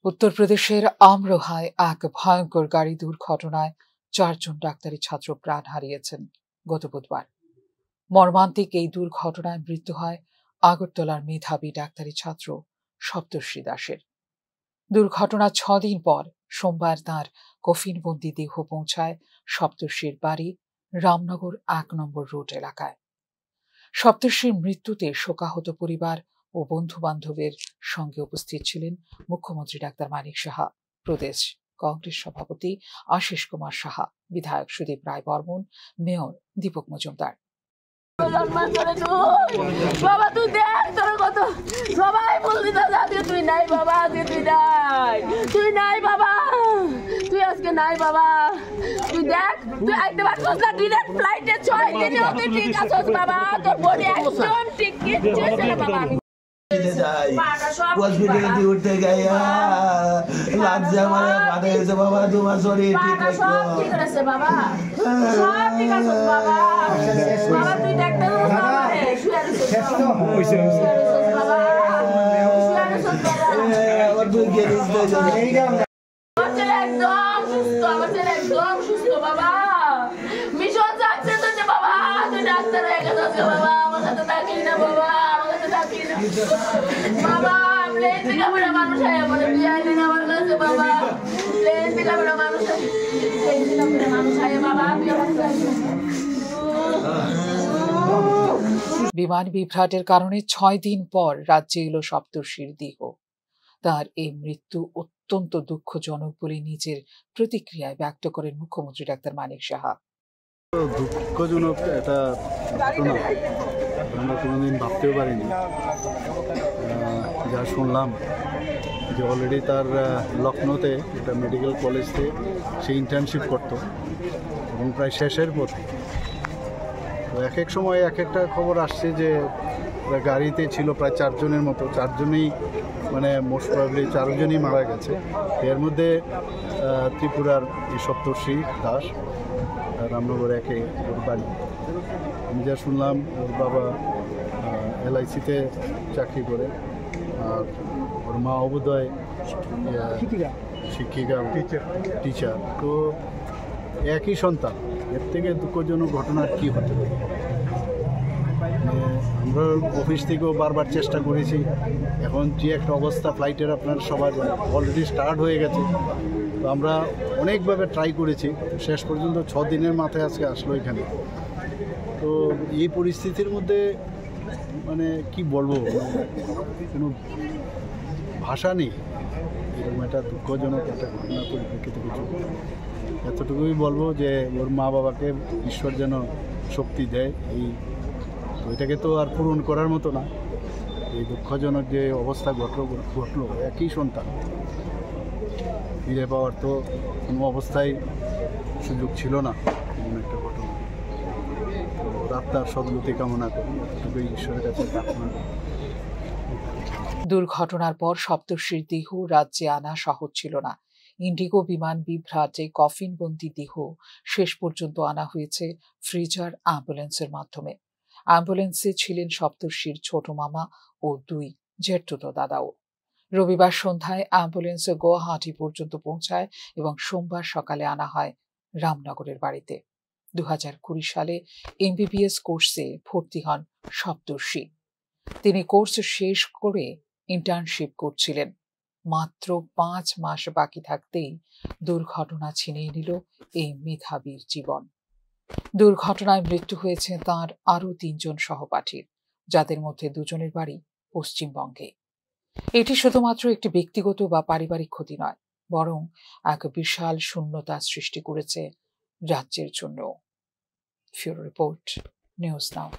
উত্তরপ্রদেশের আমরোহায় এক ভয়ঙ্কর গাড়ি দুর্ঘটনায় 4 জন ডাক্তারি ছাত্র প্রাণ হারিয়েছেন গত বুধবার। মর্মান্তিক এই দুর্ঘটনায় মৃত্যু হয় আগরতলার মেধাবী ডাক্তারি ছাত্র সপ্তর্ষি দাসের। দুর্ঘটনার 6 দিন পর সোমবার তাঁর কফিনবন্দি দেহ পৌঁছায় সপ্তর্ষির বাড়ি রামনগর 1 নম্বর রোড এলাকায়। সপ্তর্ষির মৃত্যুতে শোকাহত পরিবার ও বন্ধু বান্ধবের সঙ্গে উপস্থিত ছিলেন মুখ্যমন্ত্রী ডাক্তার মানিক সাহা, প্রদেশ কংগ্রেস সভাপতি আশিস কুমার সাহা, বিধায়ক সুদীপ রায় বর্মন, মেয়র দীপক মজুমদার। বাবা তুই দেখ তোর কত সবাই বললি আজকে তুই নাই বাবা, আজকে তুই নাই বাবা, তুই আজকে নাই বাবা, তুই দেখ তুই একদম আসছিস না ডিরেক্ট ফ্লাইটে 6 দিনে ওতে ঠিক আছিস বাবা, তোর বডি একদম ঠিক কিচ্ছু না বাবা। হসপিটালে উঠতে গিয়া লাগছে আমার বাধা হয়েছে বাবা, তোমার শরীর ঠিক আছে সব ঠিক আছে বাবা, সব ঠিক আছে বাবা, বাবা তুই দেখতে বাবা শুয়ে আছিস বাবা, শুয়ে আছিস বাবা, আমার দুই গেলিস না একদম সুস্থ, আমার ছেলে একদম সুস্থ বাবা, মিশন যাচ্ছে তো বাবা, তুই ডাক্তার হয়ে গেছিস বাবা, আমার কাছে থাকলি না বাবা, আমার কাছে থাকলি না বাবা, প্লেন থেকে আমরা মানুষ আয়া বলে তুই আইলি না আমার কাছে বাবা, প্লেন থেকে আমরা মানুষ আয়া বাবা, তুই আমার কাছে। বিমান বিভ্রাটের কারণে 6 দিন পর রাজ্যে এলো সপ্তর্ষির দেহ। তার এই মৃত্যু অত্যন্ত দুঃখজনক বলে নিজের প্রতিক্রিয়ায় ব্যক্ত করেন মুখ্যমন্ত্রী ডাক্তার মানিক সাহা। দুঃখজনক এটা ঘটনা আমরা কোনোদিন ভাবতেও পারিনি। যা শুনলাম যে অলরেডি তার লখনৌতে একটা মেডিকেল কলেজে সে ইন্টার্নশিপ করতো এবং প্রায় শেষের পথে। তো এক এক সময় এক একটা খবর আসছে যে গাড়িতে ছিল প্রায় 4 জনের মতো, 4 জনেই মানে মোস্ট প্রবাবলি 4 জনই মারা গেছে। এর মধ্যে ত্রিপুরার এই সপ্তর্ষি দাস, রামনগর 1-এ ওর বাড়ি। আমি যা শুনলাম ওর বাবা LIC-তে চাকরি করে, আর ওর মা অবোধয় শিক্ষিকা টিচার। তো একই সন্তান, এর থেকে দুঃখজনক ঘটনার কী হতে পারে। আমরা অফিস থেকেও বারবার চেষ্টা করেছি, এখন যে একটা অবস্থা ফ্লাইটের আপনার সবার অলরেডি স্টার্ট হয়ে গেছে। তো আমরা অনেকভাবে ট্রাই করেছি, শেষ পর্যন্ত 6 দিনের মাথায় আজকে আসলো এখানে। তো এই পরিস্থিতির মধ্যে মানে কি বলবো, কোনো ভাষা নেই। এরকম একটা দুঃখজনক একটা ঘটনা পরিপ্রেক্ষিতে কিছু এতটুকুই বলবো যে ওর মা বাবাকে ঈশ্বর যেন শক্তি দেয়। তো এটাকে তো আর পূরণ করার মতো না। এই দুঃখজনক যে অবস্থা ঘটলো একই সন্তান, ফিরে পাওয়ার তো কোনো অবস্থায় সুযোগ ছিল না এমন একটা ঘটনা। আত্মার সদ্গতি কামনা করি, এতটুকুই ঈশ্বরের কাছে প্রার্থনা করি। দুর্ঘটনার পর সপ্তর্ষির দেহ রাজ্যে আনা সহজ ছিল না। ইন্ডিগো বিমান বিভ্রাটে কফিনবন্দি দেহ শেষ পর্যন্ত আনা হয়েছে ফ্রিজার অ্যাম্বুলেন্সের মাধ্যমে। অ্যাম্বুলেন্সে ছিলেন সপ্তর্ষির ছোট মামা ও 2 জ্যেষ্ঠত দাদাও। রবিবার সন্ধ্যায় অ্যাম্বুলেন্স গুয়াহাটি পর্যন্ত পৌঁছায় এবং সোমবার সকালে আনা হয় রামনগরের বাড়িতে। 2020 সালে MBBS কোর্সে ভর্তি হন সপ্তর্ষি। তিনি কোর্স শেষ করে ইন্টার্নশিপ করছিলেন। মাত্র 5 মাস বাকি থাকতেই দুর্ঘটনা ছিনিয়ে নিল এই মেধাবীর জীবন। দুর্ঘটনায় মৃত্যু হয়েছে তাঁর আরও 3 জন সহপাঠীর, যাদের মধ্যে 2 জনের বাড়ি পশ্চিমবঙ্গে। এটি শুধুমাত্র একটি ব্যক্তিগত বা পারিবারিক ক্ষতি নয়, বরং এক বিশাল শূন্যতা সৃষ্টি করেছে রাজ্যের জন্য। ফিউরো রিপোর্ট, নিউজ নাও।